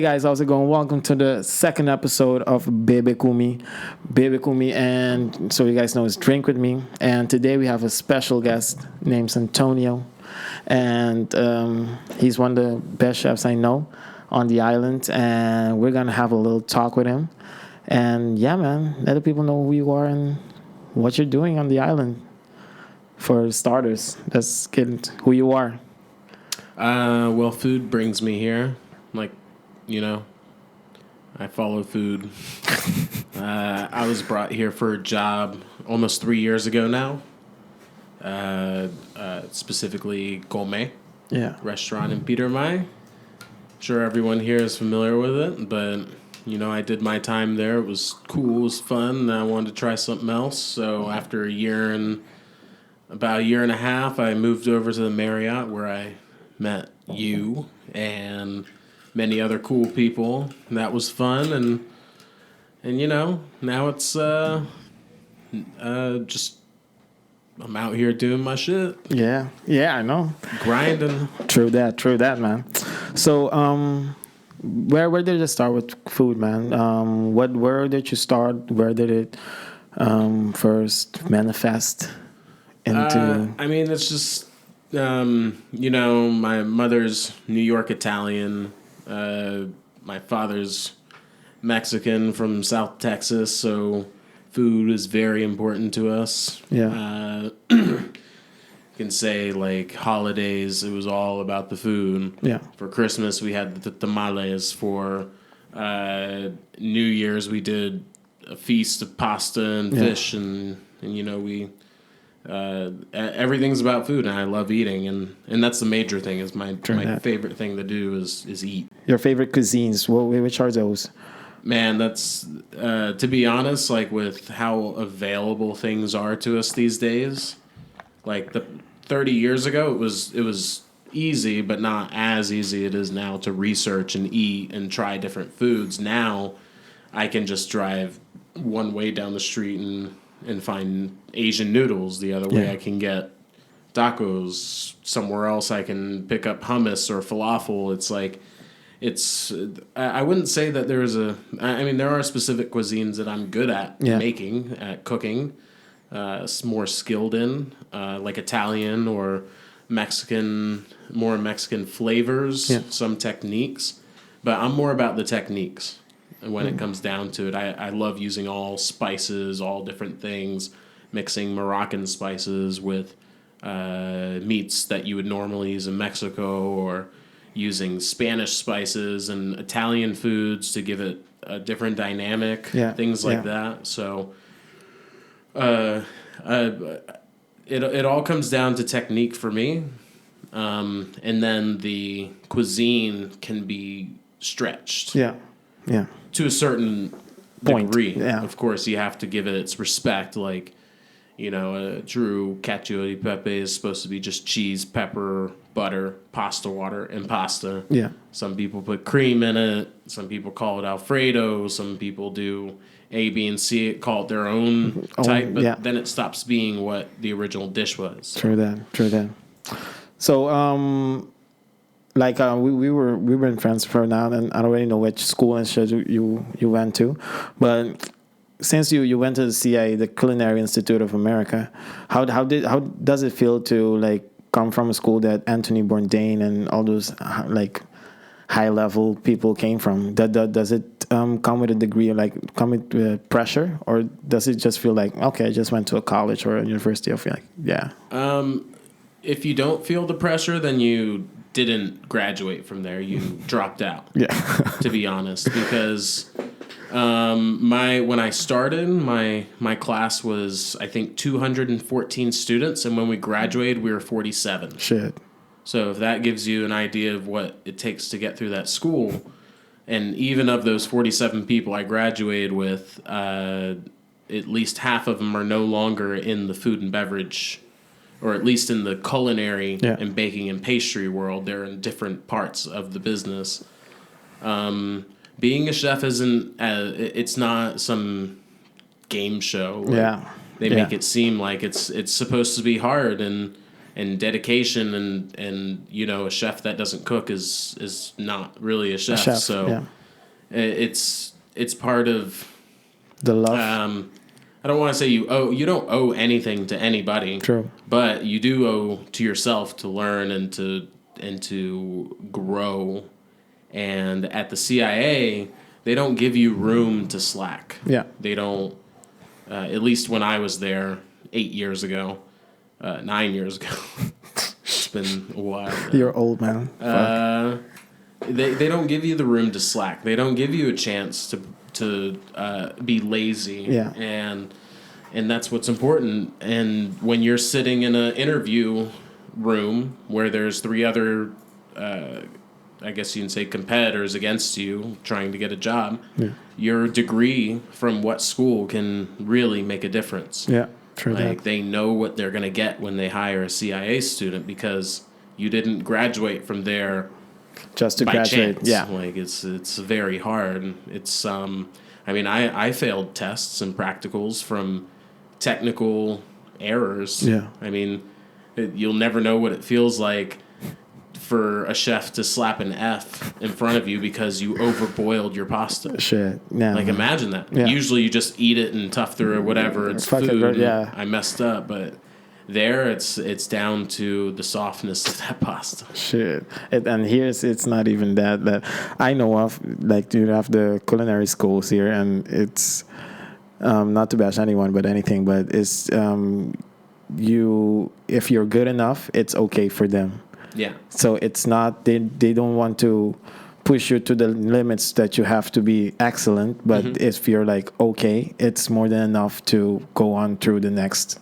guys, how's it going? Welcome to the second episode of Bebe, Kumi, and so you guys know it's Drink With Me. And today we have a special guest named Antonio, and he's one of the best chefs I know on the island, and we're gonna have a little talk with him. And yeah, man, let the people know who you are and what you're doing on the island. For starters, let's get who you are. Well, food brings me here. Like, I follow food. I was brought here for a job almost 3 years ago now. Specifically, Kumi restaurant in Peter Mai. Sure, everyone here is familiar with it, but I did my time there. It was cool, it was fun, and I wanted to try something else. So after about a year and a half, I moved over to the Marriott where I met you and many other cool people. And that was fun, and now it's just I'm out here doing my shit. Yeah, I know. Grinding. True that, man. So, where did it start with food, man? Where did you start? Where did it first manifest into? It's just my mother's New York Italian. My father's Mexican from South Texas, so food is very important to us. Yeah. You can say, like, holidays, it was all about the food. Yeah. For Christmas, we had the tamales. For New Year's, we did a feast of pasta and fish, and we... everything's about food, and I love eating, and that's the major thing. Is my favorite thing to do is eat. Your favorite cuisines? Which are those? Man, that's to be honest. Like, with how available things are to us these days, like 30 years ago, it was easy, but not as easy it is now to research and eat and try different foods. Now, I can just drive one way down the street and find Asian noodles. The other way I can get tacos. Somewhere else I can pick up hummus or falafel. I wouldn't say that there are specific cuisines that I'm good at making, at cooking, more skilled in, like Italian or Mexican, more Mexican flavors, some techniques. But I'm more about the techniques. And when it comes down to it, I love using all spices, all different things, mixing Moroccan spices with meats that you would normally use in Mexico, or using Spanish spices and Italian foods to give it a different dynamic, things like that. So it all comes down to technique for me. And then the cuisine can be stretched. Yeah. To a certain degree. Yeah. Of course, you have to give it its respect. Like, a true cacio e pepe is supposed to be just cheese, pepper, butter, pasta water, and pasta. Yeah. Some people put cream in it. Some people call it Alfredo. Some people do A, B, and C, call it their own type. But then it stops being what the original dish was. True that. So, we were friends for now, and I don't really know which school and shit you went to, but since you went to the CIA, the Culinary Institute of America, how does it feel to come from a school that Anthony Bourdain and all those high level people came from? Does it come with a degree of come with pressure, or does it just feel like, okay, I just went to a college or a university? I feel if you don't feel the pressure, then you didn't graduate from there. You dropped out. To be honest, because when I started, my class was, I think, 214 students, and when we graduated, we were 47. Shit. So if that gives you an idea of what it takes to get through that school, and even of those 47 people I graduated with, at least half of them are no longer in the food and beverage, or at least in the culinary and baking and pastry world. They're in different parts of the business. Being a chef it's not some game show. They make it seem like it's supposed to be hard and dedication, and a chef that doesn't cook is not really a chef. So it's part of The love. I don't want to say you don't owe anything to anybody. True. But you do owe to yourself to learn and to grow. And at the CIA, they don't give you room to slack. Yeah. They don't. At least when I was there 8 years ago, 9 years ago. It's been a while. You're old, man. They don't give you the room to slack. They don't give you a chance to be lazy. Yeah. And that's what's important. And when you're sitting in an interview room where there's 3 other, I guess you can say, competitors against you trying to get a job, your degree from what school can really make a difference. Yeah, true. Like, they know what they're going to get when they hire a CIA student because you didn't graduate from there just to by graduate. chance. Yeah. Like, it's very hard. It's I mean, I failed tests and practicals from technical errors. Yeah. I mean, you'll never know what it feels like for a chef to slap an F in front of you because you overboiled your pasta. Shit. Yeah. Like, imagine that. Yeah. Usually you just eat it and tough through or whatever. It's Fuck it, food. yeah. I messed up, but there it's down to the softness of that pasta. Shit. And here's it's not even that I know of. Like, you have the culinary schools here, and it's not to bash anyone, but anything. But it's you if you're good enough, it's okay for them. Yeah. So it's not they don't want to push you to the limits that you have to be excellent. But if you're like okay, it's more than enough to go on through the next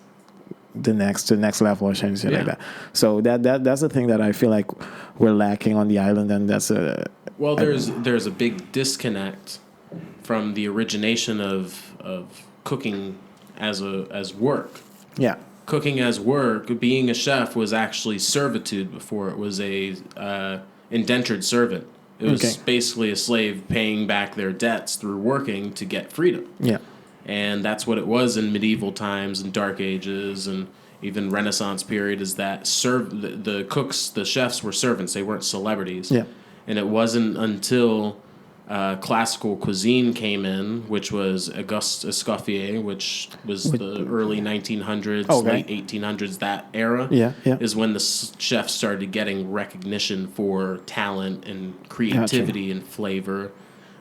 level or something like that. So that's the thing that I feel like we're lacking on the island, and that's a there's a big disconnect from the origination of cooking as work. Yeah. Cooking as work, being a chef was actually servitude before it was a indentured servant. It was basically a slave paying back their debts through working to get freedom. Yeah. And that's what it was in medieval times and Dark Ages and even Renaissance period, is that the cooks, the chefs were servants. They weren't celebrities. Yeah. And it wasn't until classical cuisine came in, which was Auguste Escoffier, which was the early 1900s, late 1800s, that era, is when the chefs started getting recognition for talent and creativity and flavor.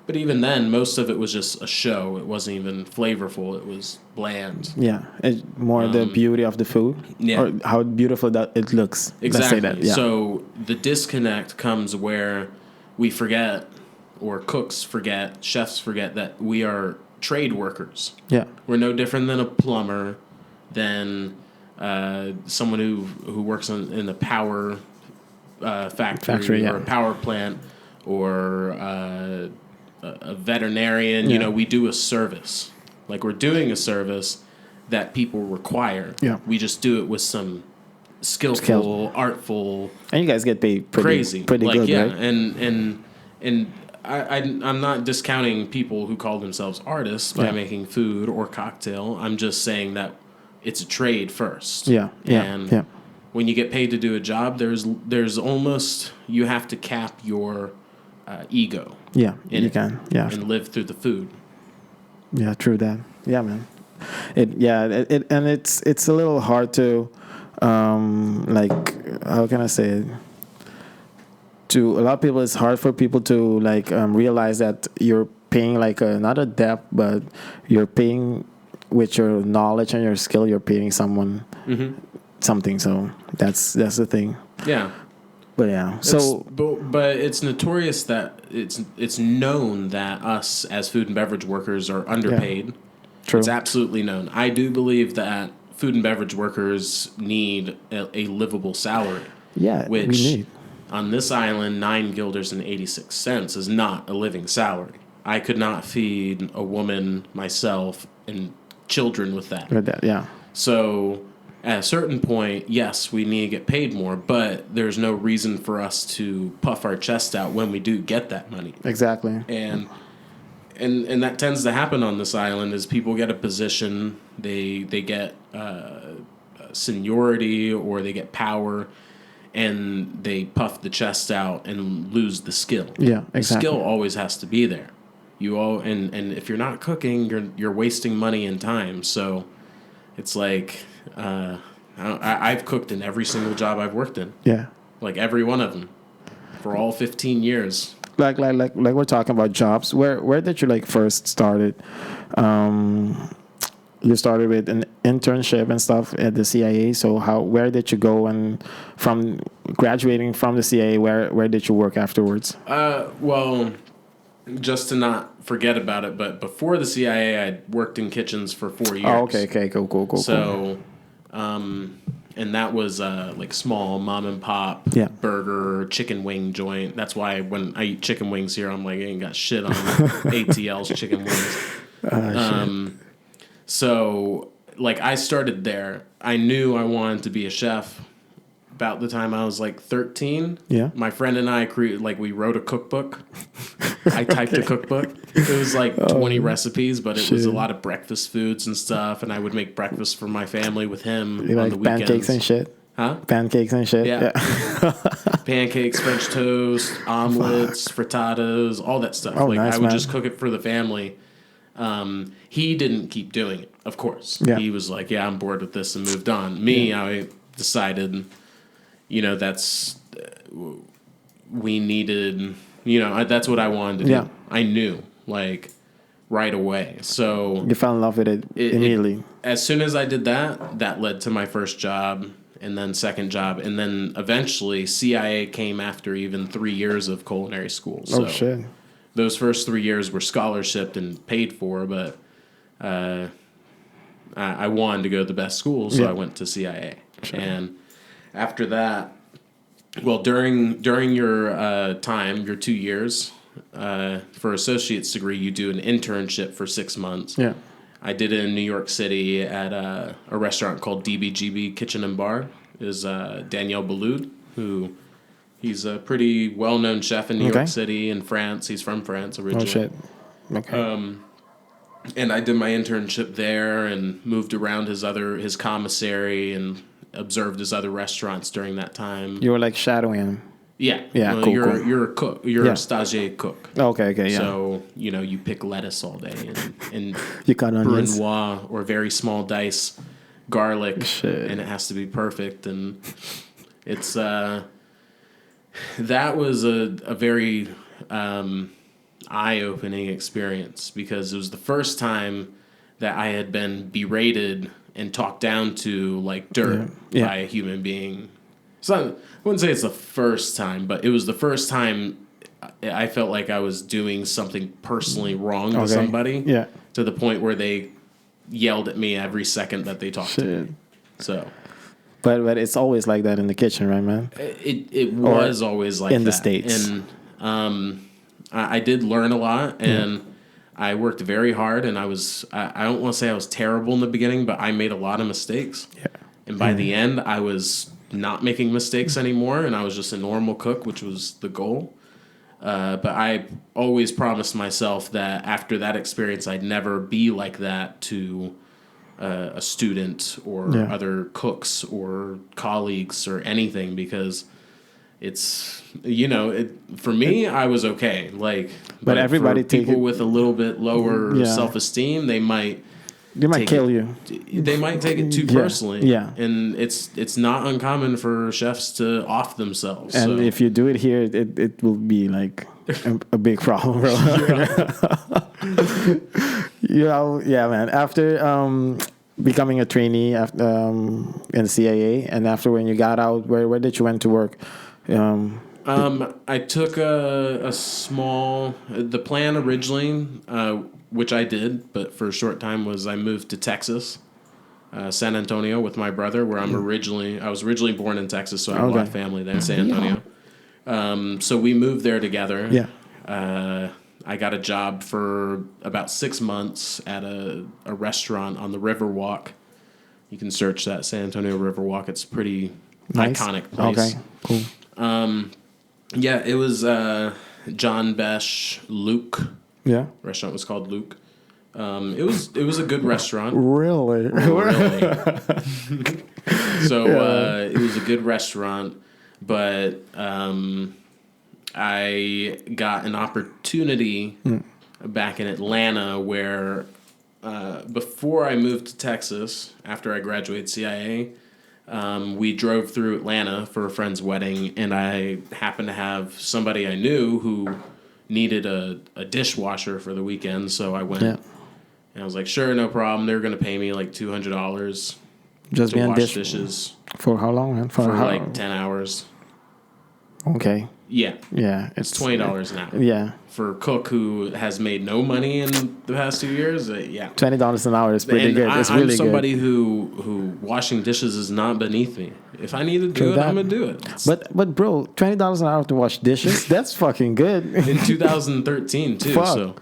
But even then, most of it was just a show. It wasn't even flavorful. It was bland. Yeah, it's more the beauty of the food, or how beautiful that it looks. Exactly. Let's say that. Yeah. So the disconnect comes where we forget, or cooks forget, chefs forget, that we are trade workers. Yeah, we're no different than a plumber, than someone who works in the power factory or a power plant, or a veterinarian. You know, we do a service. Like, we're doing a service that people require. Yeah. We just do it with some skillful, artful, and you guys get paid pretty good, right? And I'm not discounting people who call themselves artists by making food or cocktail. I'm just saying that it's a trade first. And when you get paid to do a job, there's almost, you have to cap your ego. Yeah, you can. Yeah, and live through the food. Yeah, true that. Yeah, man. It's a little hard to, like, how can I say it? To a lot of people, it's hard for people to realize that you're paying like not a debt, but you're paying with your knowledge and your skill. You're paying someone something. So that's the thing. Yeah. But yeah, but it's notorious that it's known that us as food and beverage workers are underpaid. True. It's absolutely known. I do believe that food and beverage workers need a livable salary. Yeah, which we need. On this island, 9 guilders and 86 cents is not a living salary. I could not feed a woman, myself, and children with that. With that, yeah. So at a certain point, yes, we need to get paid more, but there's no reason for us to puff our chest out when we do get that money. Exactly. And that tends to happen on this island, is people get a position, they get seniority, or they get power, and they puff the chest out and lose the skill. Yeah, exactly. The skill always has to be there. and if you're not cooking, you're wasting money and time. So it's like I've cooked in every single job I've worked in. Yeah. Like every one of them for all 15 years. Like we're talking about jobs. Where did you like first started? You started with an internship and stuff at the CIA. So where did you go, and from graduating from the CIA, where did you work afterwards? Well, just to not forget about it, but before the CIA, I worked in kitchens for 4 years. Oh, okay, cool. So, and that was like small mom and pop burger, chicken wing joint. That's why when I eat chicken wings here, I'm like, I ain't got shit on ATL's chicken wings. So, like, I started there. I knew I wanted to be a chef about the time I was like 13. Yeah. My friend and I we wrote a cookbook. I typed a cookbook. It was like 20 recipes, but it was a lot of breakfast foods and stuff. And I would make breakfast for my family with him on the weekends. Pancakes and shit? Huh? Pancakes and shit? Yeah. Pancakes, French toast, omelets, frittatas, all that stuff. I would just cook it for the family. He didn't keep doing it, of course. Yeah. He was like, I'm bored with this, and moved on. Me, I decided, we needed, that's what I wanted to do. Yeah. I knew, right away. So you fell in love with it immediately. As soon as I did that led to my first job, and then second job, and then eventually CIA came after even 3 years of culinary school. So shit. Those first 3 years were scholarshiped and paid for, but I wanted to go to the best school, so I went to CIA. Sure. And after that, well, during your time, your 2 years, for associate's degree, you do an internship for 6 months. Yeah. I did it in New York City at a restaurant called DBGB Kitchen and Bar. Is Daniel Baloud, who he's a pretty well-known chef in New York City and France. He's from France originally. Oh, shit. Okay. And I did my internship there and moved around his commissary and observed his other restaurants during that time. You were like shadowing him. Yeah. Yeah, well, you're a cook. You're a stagiaire cook. Okay, yeah. So, you pick lettuce all day and you cut onions. Brunoise or very small dice garlic. Shit. And it has to be perfect. And it's that was a very eye-opening experience, because it was the first time that I had been berated and talked down to like dirt by a human being. So I wouldn't say it's the first time, but it was the first time I felt like I was doing something personally wrong to somebody. Yeah. To the point where they yelled at me every second that they talked to me. So. But it's always like that in the kitchen, right, man? It was always like that. In the States. And I did learn a lot, and I worked very hard, and I don't want to say I was terrible in the beginning, but I made a lot of mistakes. Yeah. And by the end, I was not making mistakes anymore, and I was just a normal cook, which was the goal. But I always promised myself that after that experience, I'd never be like that to a student or other cooks or colleagues or anything, because it's, for me, I was okay. But everybody for people with a little bit lower self-esteem, they might kill you. They might take it too personally. Yeah. And it's not uncommon for chefs to off themselves. And if you do it here, it will be like a big problem, bro. Man. After becoming a trainee in CIA, and after when you got out, where did you went to work? I took a small. The plan originally, which I did, but for a short time, was I moved to Texas, San Antonio, with my brother, where I was originally born in Texas, so I have a lot of family there in San Antonio. So we moved there together. Yeah. I got a job for about 6 months at a restaurant on the Riverwalk. You can search that, San Antonio Riverwalk. It's a pretty iconic place. Okay, cool. It was John Besh Luke. Yeah. Restaurant was called Luke. It was a good restaurant. Really? So it was a good restaurant, but I got an opportunity back in Atlanta where before I moved to Texas, after I graduated CIA, we drove through Atlanta for a friend's wedding, and I happened to have somebody I knew who needed a dishwasher for the weekend, so I went. Yeah. And I was like, sure, no problem. They were going to pay me like $200 Just to being wash dishes. For how long, man? For like 10 hours. Okay. Yeah. Yeah. It's $20 an hour. Yeah. For a cook who has made no money in the past 2 years, yeah. $20 an hour is pretty good. It's really good. I'm somebody who washing dishes is not beneath me. If I need to do it, I'm going to do it. But bro, $20 an hour to wash dishes, that's fucking good. In 2013 too. Fuck. So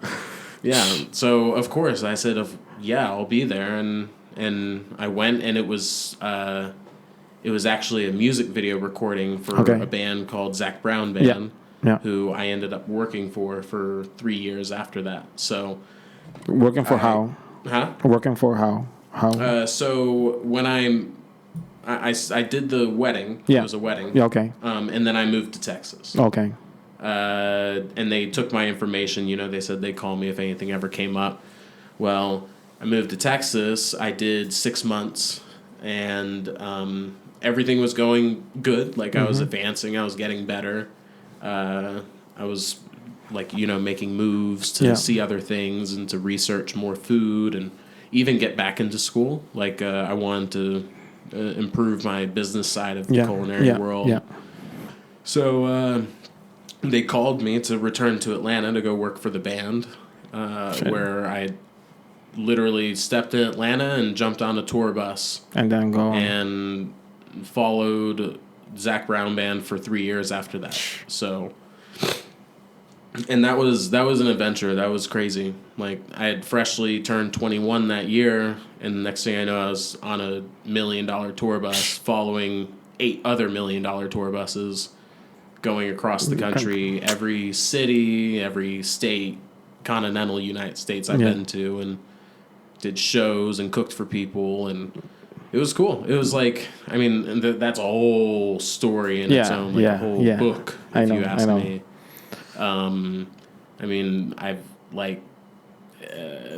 yeah. So of course I said, I'll be there, and I went, and it was actually a music video recording for a band called Zac Brown Band, who I ended up working for 3 years after that. So working for how? Huh? Working for how? How? So when I did the wedding. Yeah. It was a wedding. Yeah. Okay. And then I moved to Texas. Okay. And they took my information. They said they'd call me if anything ever came up. Well, I moved to Texas. I did 6 months, and everything was going good. Like, I was advancing. I was getting better. I was, making moves to see other things and to research more food and even get back into school. Like, I wanted to improve my business side of the culinary world. Yeah. So they called me to return to Atlanta to go work for the band, where I literally stepped in Atlanta and jumped on a tour bus. And then go on. And followed Zac Brown Band for 3 years after that. So, and that was an adventure. That was crazy. Like, I had freshly turned 21 that year, and the next thing I know, I was on a $1 million tour bus following 8 other $1 million tour buses going across the country, every city, every state, continental United States I've been to, and did shows and cooked for people, and it was cool. It was like, I mean, that's a whole story in its own, like a whole book, if you ask me. I mean, I've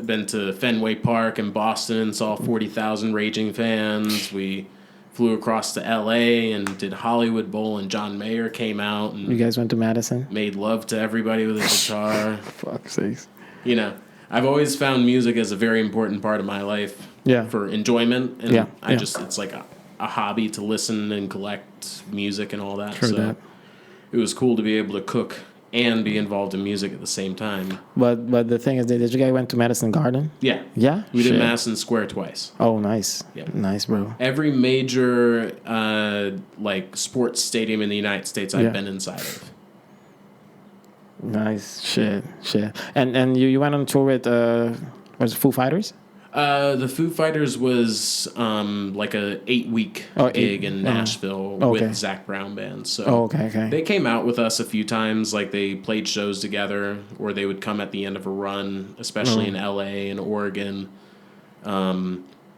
been to Fenway Park in Boston, saw 40,000 raging fans. We flew across to L.A. and did Hollywood Bowl, and John Mayer came out. And you guys went to Madison? Made love to everybody with a guitar. Fuck's sakes. I've always found music as a very important part of my life. Yeah. For enjoyment. And it's like a hobby to listen and collect music and all that. So it was cool to be able to cook and be involved in music at the same time. But the thing is, did you guys went to Madison Garden? Yeah. Yeah? We did Madison Square twice. Oh, nice. Yeah. Nice, bro. Every major sports stadium in the United States I've been inside of. Nice. Shit. And you went on tour with was it Foo Fighters? The Foo Fighters was like a 8-week gig in Nashville with Zac Brown Band. So they came out with us a few times. Like, they played shows together, or they would come at the end of a run, especially in LA and Oregon.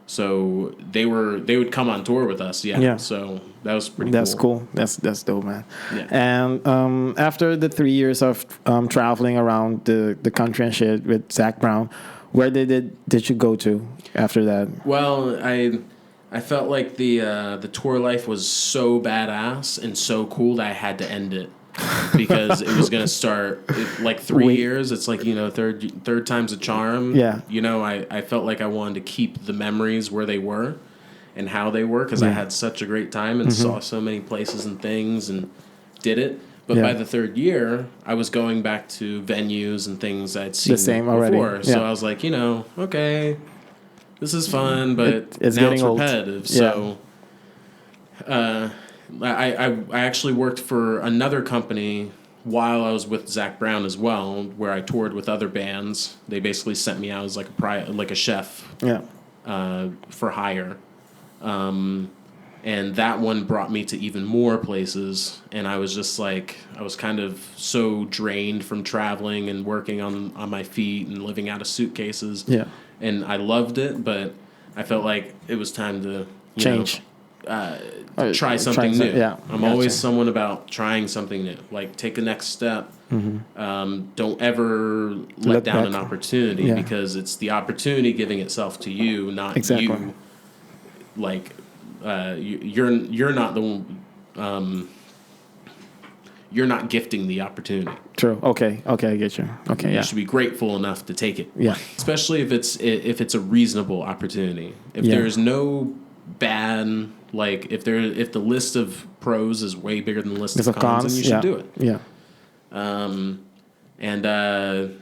So they would come on tour with us. Yeah. So that was pretty cool. That's cool. That's dope, man. Yeah. And after the 3 years of traveling around the country and shit with Zac Brown, where did you go to after that? Well, I felt like the tour life was so badass and so cool that I had to end it, because it was going to start like 3 years. It's like, third time's a charm. Yeah. I felt like I wanted to keep the memories where they were and how they were, because I had such a great time and saw so many places and things and did it. But by the third year, I was going back to venues and things I'd seen before. Already. So I was like, okay, this is fun, but it's now it's repetitive. Old. So I actually worked for another company while I was with Zac Brown as well, where I toured with other bands. They basically sent me out as like a chef for hire. And that one brought me to even more places, and I was just like, I was kind of so drained from traveling and working on my feet and living out of suitcases. Yeah. And I loved it, but I felt like it was time to change. try something new. Yeah, I'm always someone about trying something new. Like, take the next step. Don't ever let down an opportunity because it's the opportunity giving itself to you, not you. Like, you're not the one. You're not gifting the opportunity. True. Okay, I get you. Okay, you should be grateful enough to take it. Yeah. Especially if it's a reasonable opportunity. If there's no bad, like if the list of pros is way bigger than the list of cons, then you should do it. Yeah.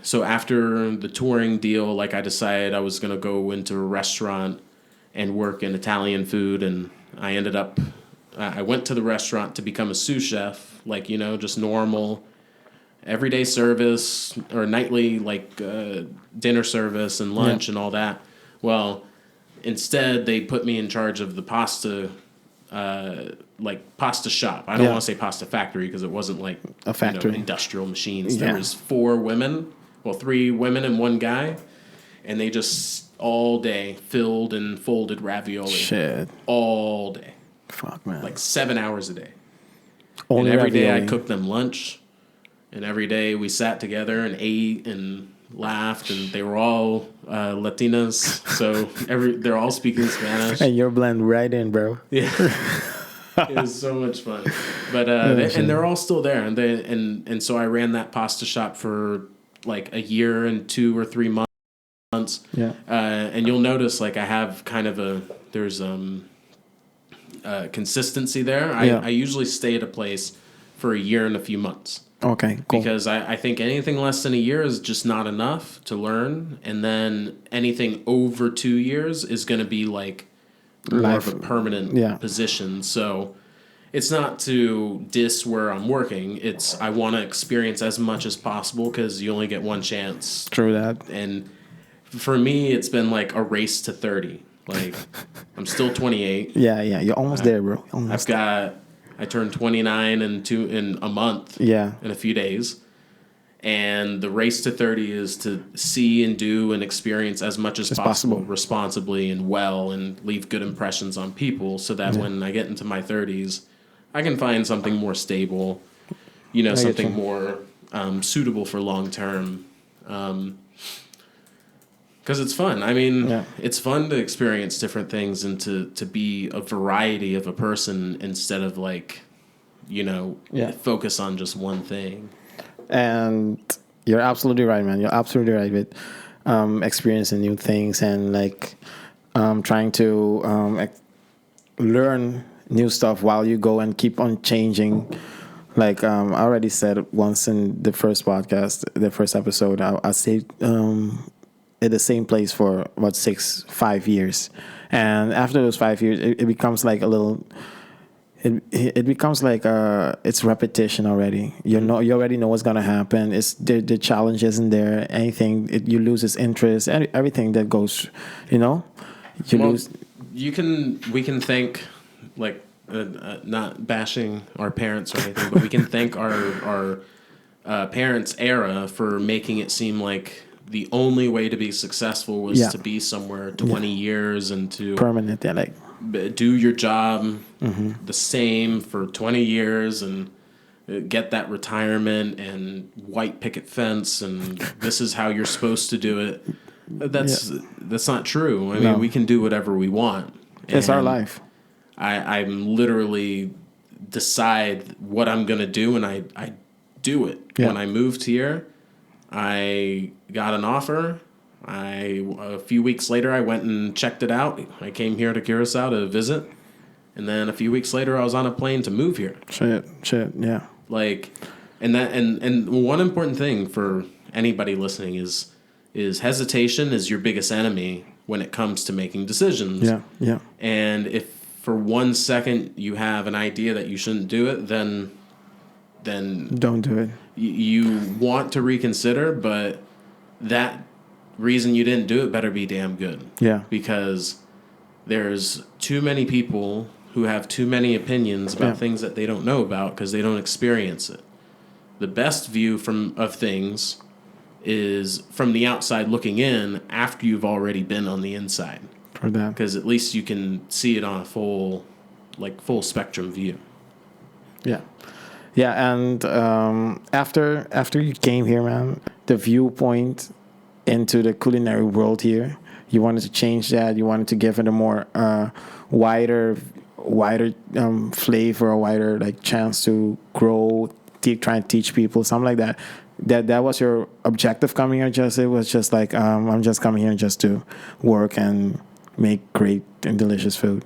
So after the touring deal, like I decided I was gonna go into a restaurant and work in Italian food, and I ended up. I went to the restaurant to become a sous chef, like, just normal, everyday service or nightly, like dinner service and lunch and all that. Well, instead, they put me in charge of the pasta, pasta shop. I don't want to say pasta factory because it wasn't like a factory, industrial machines. There was 3 women and 1 guy, and they just all day filled and folded ravioli. Shit. All day. Fuck, man. Like 7 hours a day. Only and every day ravioli. I cooked them lunch, and every day we sat together and ate and laughed, and they were all Latinas, so they're all speaking Spanish. And you're blend right in, bro. Yeah. It was so much fun. But and they're all still there, and so I ran that pasta shop for like a year and 2 or 3 months. Yeah. And you'll notice like I have kind of there's consistency there. I usually stay at a place for a year and a few months. Okay, cool. Because I think anything less than a year is just not enough to learn. And then anything over 2 years is going to be like more of a permanent position. So it's not to diss where I'm working. It's I want to experience as much as possible because you only get one chance. True that. And for me, it's been like a race to 30. Like, I'm still 28. Yeah, you're almost there, bro. I turned 29 in a month. Yeah. In a few days. And the race to 30 is to see and do and experience as much as possible responsibly and well and leave good impressions on people so that when I get into my 30s, I can find something more stable, something more suitable for long term. Because it's fun. I mean, it's fun to experience different things and to be a variety of a person instead of like, focus on just one thing. And you're absolutely right, man. You're absolutely right with experiencing new things and like trying to learn new stuff while you go and keep on changing. Like I already said once in the first podcast, the first episode, I stayed at the same place for about 5 years, and after those 5 years, it becomes like a little. It becomes like it's repetition already. You already know what's gonna happen. It's the challenge isn't there. Anything you lose its interest. Everything that goes, lose. We can thank like not bashing our parents or anything, but we can thank our parents' era for making it seem like the only way to be successful was to be somewhere 20 years and to permanent, like do your job the same for 20 years and get that retirement and white picket fence and this is how you're supposed to do it. That's not true. I mean, we can do whatever we want. It's our life. I'm literally decide what I'm going to do and I do it. Yeah. When I moved here, I got an offer. A few weeks later, I went and checked it out. I came here to Curacao to visit, and then a few weeks later, I was on a plane to move here. Shit, yeah. Like, and one important thing for anybody listening is hesitation is your biggest enemy when it comes to making decisions. Yeah. And if for 1 second you have an idea that you shouldn't do it, then don't do it. You want to reconsider, but that reason you didn't do it better be damn good. Yeah. Because there's too many people who have too many opinions about things that they don't know about because they don't experience it. The best view of things is from the outside looking in after you've already been on the inside. For that. Because at least you can see it on a full like full spectrum view. Yeah. Yeah, and after you came here, man, the viewpoint into the culinary world here, you wanted to change that. You wanted to give it a more wider flavor, a wider like chance to grow, try and teach people, something like that. That was your objective coming here. Just it was just like I'm just coming here just to work and make great and delicious food.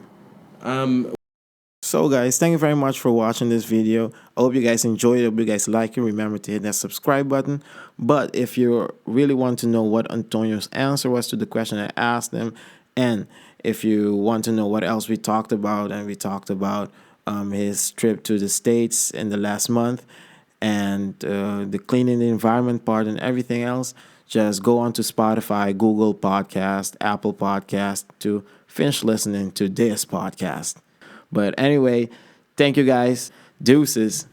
So guys, thank you very much for watching this video. I hope you guys enjoyed it. I hope you guys like it. Remember to hit that subscribe button. But if you really want to know what Antonio's answer was to the question I asked him, and if you want to know what else we talked about, and we talked about his trip to the States in the last month, and the cleaning the environment part and everything else, just go on to Spotify, Google Podcast, Apple Podcast to finish listening to this podcast. But anyway, thank you guys. Deuces.